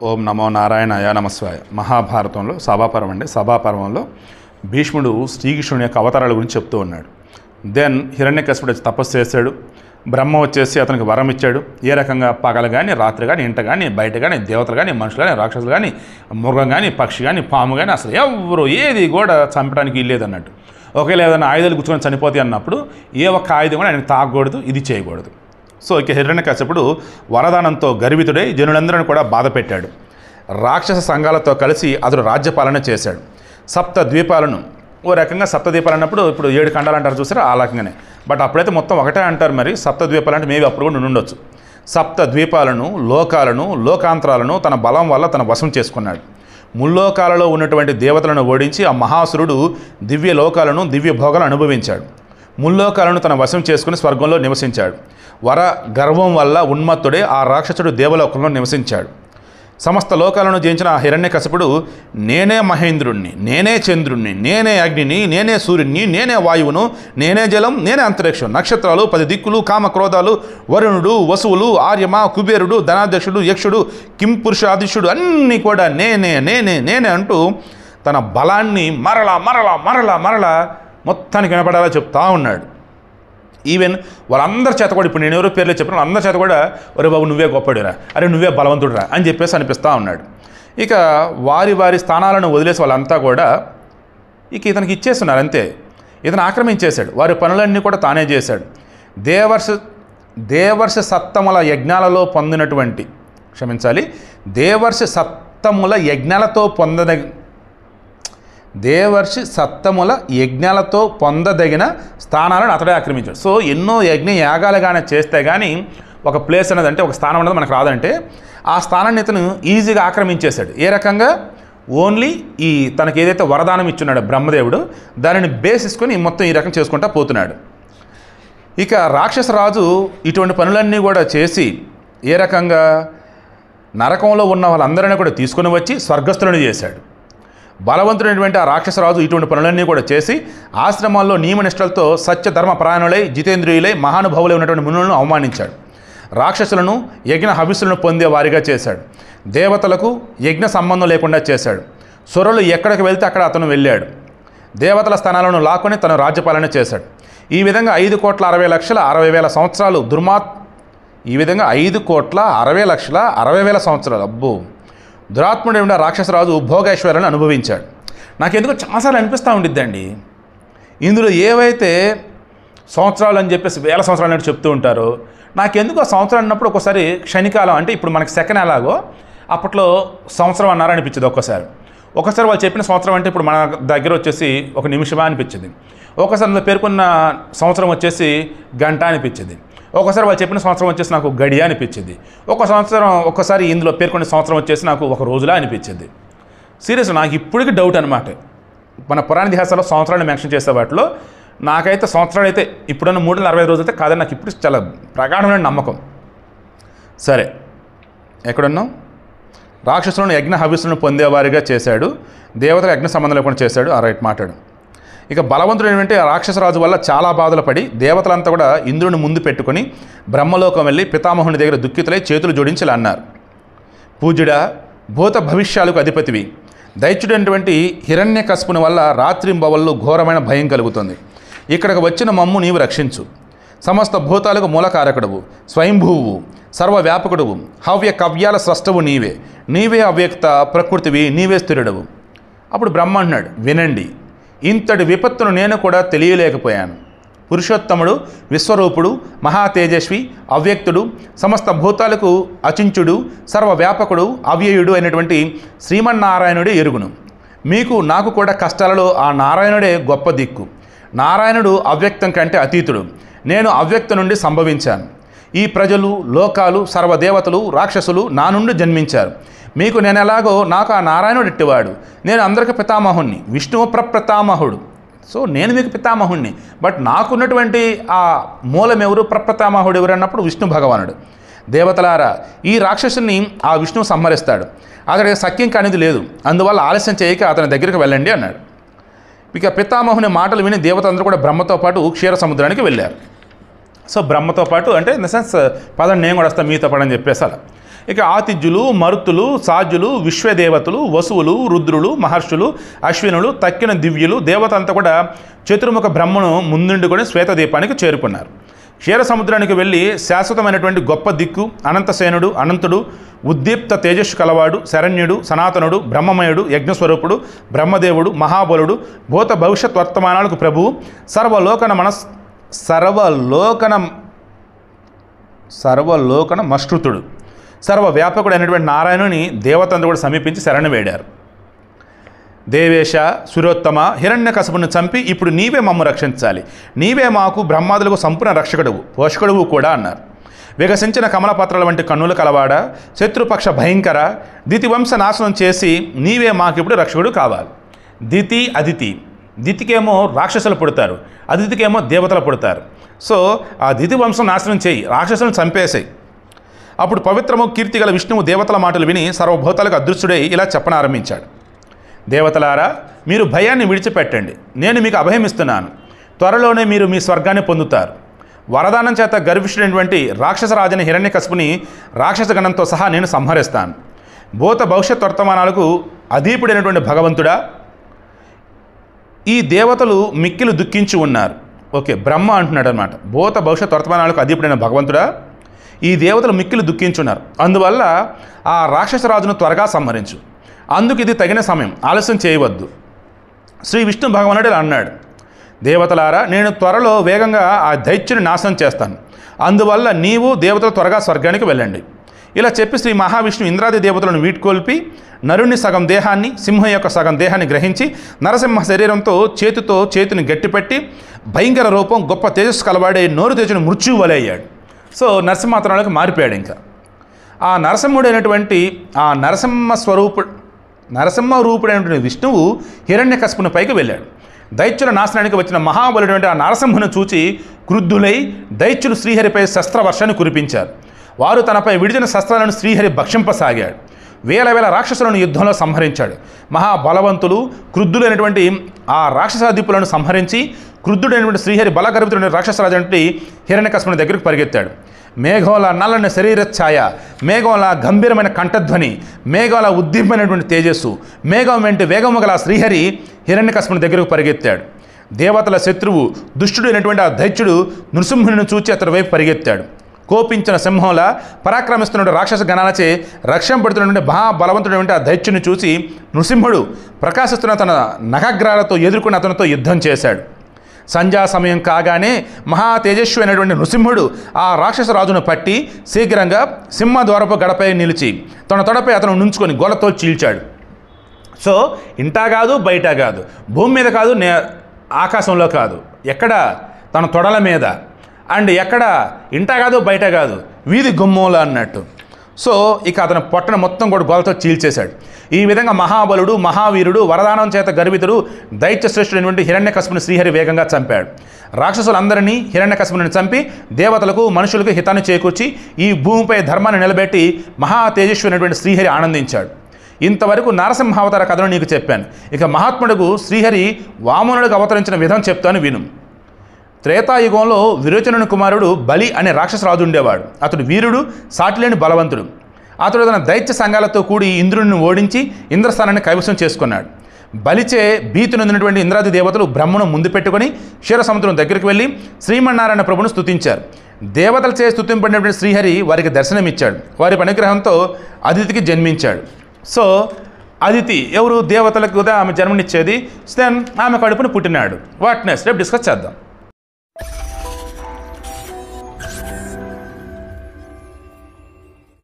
ఓం నమో నారాయణాయ నమస్వాయ. మహాభారతంలో సభాపర్వం అండి. సభాపర్వంలో భీష్ముడు శ్రీకృష్ణుని యొక్క అవతారాల గురించి చెప్తూ ఉన్నాడు. దెన్ హిరణ్యకశిపుడు వచ్చి తపస్సు చేశాడు. బ్రహ్మ వచ్చేసి అతనికి వరం ఇచ్చాడు. ఏ రకంగా పగలు కానీ రాత్రి కానీ ఇంట కానీ బయట కానీ దేవతలు కానీ మనుషులు కానీ రాక్షసులు కానీ మృగం కానీ పక్షి కానీ పాము కానీ అసలు ఎవరు ఏది కూడా చంపడానికి ఇల్లేదన్నట్టు. ఒకవేళ ఏదైనా ఆయుధాలు గుచ్చుకొని చనిపోతాయి అన్నప్పుడు ఏ ఒక్క ఆయుధం కూడా ఆయనకు తాగకూడదు, ఇది చేయకూడదు. సో ఇక హిరణ్యకశిపుడు వరదానంతో గర్వితుడై జనులందరిని కూడా బాధ పెట్టాడు. రాక్షస సంఘాలతో కలిసి అతడు రాజ్యపాలన చేశాడు. సప్త ద్వీపాలను ఓ రకంగా సప్తద్వీపాలు అన్నప్పుడు ఇప్పుడు 7 ఖండాలు అంటారు చూసారా, ఆ రకంగానే. బట్ అప్పుడైతే మొత్తం ఒకటే అంటారు. మరి సప్తద్వీపాలు అంటే మేబీ అప్పుడు కూడా ఉండొచ్చు. సప్త ద్వీపాలను, లోకాలను, లోకాంతరాలను తన బలం వల్ల తన వశం చేసుకున్నాడు. ముల్లోకాలలో ఉన్నటువంటి దేవతలను ఓడించి ఆ మహాసురుడు దివ్య లోకాలను, దివ్య భోగాలను అనుభవించాడు. ముల్లోకాలను తన వశం చేసుకుని స్వర్గంలో నివసించాడు. వర గర్వం వల్ల ఉన్మత్తుడే ఆ రాక్షసుడు దేవలోకంలో నివసించాడు. సమస్త లోకాలను జయించిన ఆ హిరణ్యకశిపుడు నేనే మహేంద్రుణ్ణి, నేనే చంద్రుణ్ణి, నేనే అగ్నిని, నేనే సూర్యుని, నేనే వాయువును, నేనే జలం, నేనే అంతరిక్షం, నక్షత్రాలు, 10 దిక్కులు, కామక్రోధాలు, వరుణుడు, వసువులు, ఆర్యమ, కుబేరుడు, ధనాధ్యక్షుడు, యక్షుడు, కింపురుషాధీశుడు అన్నీ కూడా నేనే నేనే నేనే అంటూ తన బలాన్ని మరలా మరలా మరలా మరలా మొత్తానికి వినపడేలా చెప్తా ఉన్నాడు. ఈవెన్ వాళ్ళందరి చేత కూడా, ఇప్పుడు నేను ఎవరో పేర్లే చెప్పిన అందరి చేత కూడా ఒరే బాబు నువ్వే గొప్పడురా, అరే నువ్వే బలవంతుడురా అని చెప్పేసి అనిపిస్తూ ఉన్నాడు. ఇక వారి వారి స్థానాలను వదిలేసి వాళ్ళంతా కూడా ఇక ఇతనికి ఇచ్చేస్తున్నారు అంతే. ఇతను ఆక్రమించేశాడు. వారి పనులన్నీ కూడా తానే చేశాడు. దేవర్షి సత్తముల యజ్ఞాలలో పొందినటువంటి దేవర్షి సత్తముల యజ్ఞాలతో పొందదగిన స్థానాలను అతడే ఆక్రమించాడు. సో ఎన్నో యజ్ఞ యాగాలు కానీ చేస్తే కానీ ఒక ప్లేస్ అనేది, అంటే ఒక స్థానం అనేది మనకు రాదంటే ఆ స్థానాన్ని ఇతను ఈజీగా ఆక్రమించేశాడు. ఏ రకంగా? ఓన్లీ ఈ తనకి ఏదైతే వరదానం ఇచ్చున్నాడో బ్రహ్మదేవుడు, దానిని బేసిస్కొని మొత్తం ఈ రకం చేసుకుంటూ పోతున్నాడు. ఇక రాక్షసరాజు ఇటువంటి పనులన్నీ కూడా చేసి ఏ రకంగా నరకంలో ఉన్న వాళ్ళందరినీ కూడా తీసుకుని వచ్చి స్వర్గస్థులను చేశాడు. బలవంతుడైనటువంటి ఆ రాక్షసరాజు ఇటువంటి పనులన్నీ కూడా చేసి ఆశ్రమాల్లో నియమనిష్టలతో సత్యధర్మ పరాయణులై జితేంద్రియులై మహానుభావులై ఉన్నటువంటి మునులను అవమానించాడు. రాక్షసులను యజ్ఞ హవిస్సులను పొందే వారిగా చేశాడు. దేవతలకు యజ్ఞ సంబంధం లేకుండా చేశాడు. సురులు ఎక్కడికి వెళ్తే అక్కడ అతను వెళ్ళాడు. దేవతల స్థానాలను లాక్కొని తను రాజ్యపాలన చేశాడు. ఈ విధంగా 5,60,60,000 సంవత్సరాలు ఈ విధంగా 5,60,60,000 సంవత్సరాలు అబ్బో దురాత్ముడు ఉన్న రాక్షసరాజు భోగైశ్వర్యాలను అనుభవించాడు. నాకెందుకో చాలాసార్లు అనిపిస్తూ ఉండిద్దండి, ఇందులో ఏవైతే సంవత్సరాలు అని చెప్పేసి 1000 సంవత్సరాలు అని చెప్తూ ఉంటారో, నాకెందుకు ఆ సంవత్సరం అన్నప్పుడు ఒక్కోసారి క్షణికాలం, అంటే ఇప్పుడు మనకి సెకండ్ ఎలాగో అప్పట్లో సంవత్సరం అన్నారా అనిపించింది. ఒక్కసారి వాళ్ళు చెప్పిన సంవత్సరం అంటే ఇప్పుడు మన దగ్గర వచ్చేసి ఒక నిమిషమా అనిపించింది. ఒకసారి పేర్కొన్న సంవత్సరం వచ్చేసి గంట అనిపించింది. ఒకసారి వాళ్ళు చెప్పిన సంవత్సరం వచ్చేసి నాకు గడియ అనిపించింది. ఒక్కసారి ఇందులో పేర్కొన్న సంవత్సరం వచ్చేసి నాకు ఒక రోజులా అనిపించింది. సీరియస్గా నాకు ఇప్పటికీ డౌట్ అనమాట. మన పురాణ ఇతిహాసాల్లో సంవత్సరాలు మెన్షన్ చేసే వాటిలో నాకైతే సంవత్సరాలు అయితే ఇప్పుడున్న 365 రోజులు అయితే కాదని నాకు ఇప్పుడు చాలా ప్రగాఢమైన నమ్మకం. సరే, ఎక్కడున్నాం? రాక్షసులను యజ్ఞ హవిస్సులను పొందేవారిగా చేశాడు. దేవతల యజ్ఞ సంబంధం లేకుండా చేశాడు. రైట్ మాట్లాడు. ఇక బలవంతుడైనటువంటి ఆ రాక్షసరాజు వల్ల చాలా బాధలు పడి దేవతలంతా కూడా ఇంద్రుని ముందు పెట్టుకొని బ్రహ్మలోకం వెళ్ళి పితామహుని దగ్గర దుఃఖితులై చేతులు జోడించి ఇలా అన్నారు: పూజ్యుడా, భూత భవిష్యాలకు అధిపతివి, దైత్యుడైనటువంటి హిరణ్యకశిపుని వల్ల రాత్రింబవళ్ళు ఘోరమైన భయం కలుగుతుంది. ఇక్కడికి వచ్చిన మమ్ము నీవు రక్షించు. సమస్త భూతాలకు మూలకారకుడువు, స్వయంభూవు, సర్వవ్యాపకుడువు, హవ్య కవ్యాల స్రష్టవు నీవే. నీవే అవ్యక్త ప్రకృతివి, నీవే స్థిరుడవు. అప్పుడు బ్రహ్మ అన్నాడు, వినండి, ఇంతటి విపత్తును నేను కూడా తెలియలేకపోయాను. పురుషోత్తముడు, విశ్వరూపుడు, మహాతేజస్వి, అవ్యక్తుడు, సమస్త భూతాలకు అచించుడు, సర్వవ్యాపకుడు, అవ్యయుడు అయినటువంటి శ్రీమన్నారాయణుడే ఎరుగును. మీకు నాకు కూడా కష్టాలలో ఆ నారాయణుడే గొప్ప దిక్కు. నారాయణుడు అవ్యక్తం కంటే అతీతుడు. నేను అవ్యక్త నుండి సంభవించాను. ఈ ప్రజలు, లోకాలు, సర్వదేవతలు, రాక్షసులు నా నుండి జన్మించారు. మీకు నేను ఎలాగో నాకు ఆ నారాయణుడు ఎట్టివాడు. నేను అందరికీ పితామహుణ్ణి, విష్ణువు ప్రప్రతామహుడు. సో నేను మీకు పితామహుణ్ణి. బట్ నాకున్నటువంటి ఆ మూలం ఎవరు, ప్రప్రతామహుడు ఎవరు అన్నప్పుడు విష్ణు భగవానుడు. దేవతలారా, ఈ రాక్షసుని ఆ విష్ణువు సంహరిస్తాడు. అతడికి సఖ్యం కానిది లేదు. అందువల్ల ఆలస్యం చేయక అతని దగ్గరికి వెళ్ళండి అన్నాడు. ఇక పితామహుని మాటలు విని దేవతలందరూ కూడా బ్రహ్మతో పాటు క్షీర సముద్రానికి వెళ్ళారు. సో బ్రహ్మతో పాటు అంటే ఇన్ ద సెన్స్ పదండి నేను కూడా వస్తాను మీతో పాటు అని చెప్పేసి అలా ఇక ఆతిథ్యులు, మరుతులు, సాధ్యులు, విశ్వదేవతలు, వసువులు, రుద్రులు, మహర్షులు, అశ్వినులు, తక్కిన దివ్యులు దేవతంతా కూడా చతుర్ముఖ బ్రహ్మను ముందుండుకొని శ్వేతదీపానికి చేరుకున్నారు. క్షీర సముద్రానికి వెళ్ళి శాశ్వతమైనటువంటి గొప్ప దిక్కు అనంతసేనుడు, అనంతుడు, ఉద్దీప్త తేజస్సు కలవాడు, శరణ్యుడు, సనాతనుడు, బ్రహ్మమయుడు, యజ్ఞస్వరూపుడు, బ్రహ్మదేవుడు, మహాబలుడు, భూత భవిష్యత్ వర్తమానాలకు ప్రభువు, సర్వలోకన మశ్రుతుడు, సర్వవ్యాపకుడు అయినటువంటి నారాయణుని దేవతంతా కూడా సమీపించి శరణు వేడారు. దేవేశ, సురోత్తమ, హిరణ్యకశపుని చంపి ఇప్పుడు నీవే మమ్ము రక్షించాలి, నీవే మాకు బ్రహ్మాదులకు సంపూర్ణ రక్షకుడువు, పోషకుడువు కూడా అన్నారు. వికసించిన కమలపత్రాల వంటి కన్నులు కలవాడ, శత్రుపక్ష భయంకర, దితివంశ నాశనం చేసి నీవే మాకిప్పుడు రక్షకుడు కావాలి. దితి, అదితి. దితికేమో రాక్షసులు పుడతారు, అదితికేమో దేవతలు పుడతారు. సో ఆ దితి వంశం నాశనం చేయి, రాక్షసులను చంపేసాయి. అప్పుడు పవిత్రము కీర్తిగల విష్ణువు దేవతల మాటలు విని సర్వభూతాలకు అదృశ్యుడై ఇలా చెప్పనారంభించాడు. దేవతలారా, మీరు భయాన్ని విడిచిపెట్టండి, నేను మీకు అభయం ఇస్తున్నాను. త్వరలోనే మీరు మీ స్వర్గాన్ని పొందుతారు. వరదానం చేత గర్విష్ఠుడైనటువంటి రాక్షసరాజుని హిరణ్యకశిపుని రాక్షస గణంతో సహా నేను సంహరిస్తాను. భూత భవిష్యత్ వర్తమానాలకు అధీపుడైనటువంటి భగవంతుడా, ఈ దేవతలు మిక్కిలు దుఃఖించి ఉన్నారు. ఓకే, బ్రహ్మ అంటున్నాడు అనమాట. భూత భవిష్యత్ వర్తమానాలకు అధీపుడైన భగవంతుడా, ఈ దేవతలు మిక్కిలు దుఃఖించున్నారు. అందువల్ల ఆ రాక్షసరాజును త్వరగా సంహరించు. అందుకు ఇది తగిన సమయం, ఆలస్యం చేయవద్దు. శ్రీ విష్ణు భగవానుడు అన్నాడు, దేవతలారా, నేను త్వరలో వేగంగా ఆ దైత్యుని నాశనం చేస్తాను. అందువల్ల నీవు దేవతలు త్వరగా స్వర్గానికి వెళ్ళండి. ఇలా చెప్పి శ్రీ మహావిష్ణు ఇంద్రాది దేవతలను వీడ్కొల్పి నరుని సగం దేహాన్ని, సింహం యొక్క సగం దేహాన్ని గ్రహించి నరసింహ శరీరంతో చేతిని గట్టిపెట్టి భయంకర రూపం, గొప్ప తేజస్సు కలవాడే నోరు తెచ్చిన మృత్యువు వలె అయ్యాడు. సో నరసింహాతనాలకు మారిపోయాడు. ఇంకా ఆ నరసింహుడైనటువంటి ఆ నరసింహ రూపుడైనటువంటి విష్ణువు హిరణ్యకశిపుని పైకి వెళ్ళాడు. దైత్యుల నాశనానికి వచ్చిన మహాబలుడైన ఆ నరసింహును చూచి క్రుద్ధులై దైత్యులు శ్రీహరిపై శస్త్రవర్షాన్ని కురిపించారు. వారు తనపై విడిచిన శస్త్రాలను శ్రీహరి భక్షింపసాగాడు. వేల రాక్షసులను యుద్ధంలో సంహరించాడు. మహాబలవంతులు క్రుద్ధులైనటువంటి ఆ రాక్షసాధిపులను సంహరించి క్రుద్ధుడైనటువంటి శ్రీహరి బలగర్భితుడైన రాక్షసరాజు అంటే హిరణ్యకశిపుని దగ్గరికి పరిగెత్తాడు. మేఘంలా నల్లని శరీర ఛాయ, మేఘంలా గంభీరమైన కంఠధ్వని, మేఘంలా ఉద్దీపమైనటువంటి తేజస్సు, మేఘం వెంటి వేగము గల శ్రీహరి హిరణ్యకశిపుని దగ్గరకు పరిగెత్తాడు. దేవతల శత్రువు దుష్టుడైనటువంటి ఆ దైత్యుడు నృసింహుని చూచి అతని వైపు పరిగెత్తాడు. కోపించిన సింహంలా పరాక్రమిస్తున్న రాక్షస గణాలచే రక్షింపడుతున్నటువంటి మహాబలవంతుడైనటువంటి ఆ దైత్యుని చూసి నృసింహుడు ప్రకాశిస్తున్న తన నఖగ్రాలతో ఎదుర్కొని అతనితో యుద్ధం చేశాడు. సంధ్యా సమయం కాగానే మహా తేజస్వి అయినటువంటి నృసింహుడు ఆ రాక్షస రాజును పట్టి శీఘ్రంగా సింహద్వారపు గడపై నిలిచి తన తొడపై అతను నుంచుకొని గోలతో చీల్చాడు. సో ఇంటా కాదు, బయట కాదు, భూమి మీద కాదు, ఆకాశంలో కాదు, ఎక్కడ తన తొడల మీద, అండ్ ఎక్కడ ఇంటా కాదు, బయట కాదు, వీధి గుమ్మంలో అన్నట్టు. సో ఇక అతను పొట్టను మొత్తం కూడా గోలతో చీల్చేశాడు. ఈ విధంగా మహాబలుడు, మహావీరుడు, వరదానం చేత గర్వితుడు, దైత్య శ్రేష్ఠుడైనటువంటి హిరణ్యకశిపుని శ్రీహరి వేగంగా చంపాడు. రాక్షసులందరినీ హిరణ్యకశిపుని చంపి దేవతలకు, మనుషులకు హితాన్ని చేకూర్చి ఈ భూమిపై ధర్మాన్ని నిలబెట్టి మహా తేజస్వైనటువంటి శ్రీహరి ఆనందించాడు. ఇంతవరకు నరసింహావతార కథను నీకు చెప్పాను. ఇక మహాత్ముడుకు శ్రీహరి వామనుడికి అవతరించిన విధం చెప్తాను విను. త్రేతాయుగంలో విరోచనుని కుమారుడు బలి అనే రాక్షసరాజు ఉండేవాడు. అతడు వీరుడు, సాటిలేని బలవంతుడు. అతడు తన దైత్య సంఘాలతో కూడి ఇంద్రుడిని ఓడించి ఇంద్రస్థానాన్ని కైవసం చేసుకున్నాడు. బలిచే భీతి నొందినటువంటి ఇంద్రాది దేవతలు బ్రహ్మను ముందు పెట్టుకొని క్షీరసముద్రం దగ్గరికి వెళ్ళి శ్రీమన్నారాయణ ప్రభును స్తుతించారు. దేవతలచే స్తుతింపడినటువంటి శ్రీహరి వారికి దర్శనమిచ్చాడు. వారి అనుగ్రహంతో అదితికి జన్మించాడు. సో అదితి ఎవరు? దేవతలకు ఆమె జన్మనిచ్చేది. దెన్ ఆమె కడుపును పుట్టినాడు. వాట్ నెక్స్ట్ రేపు డిస్కస్ చేద్దాం.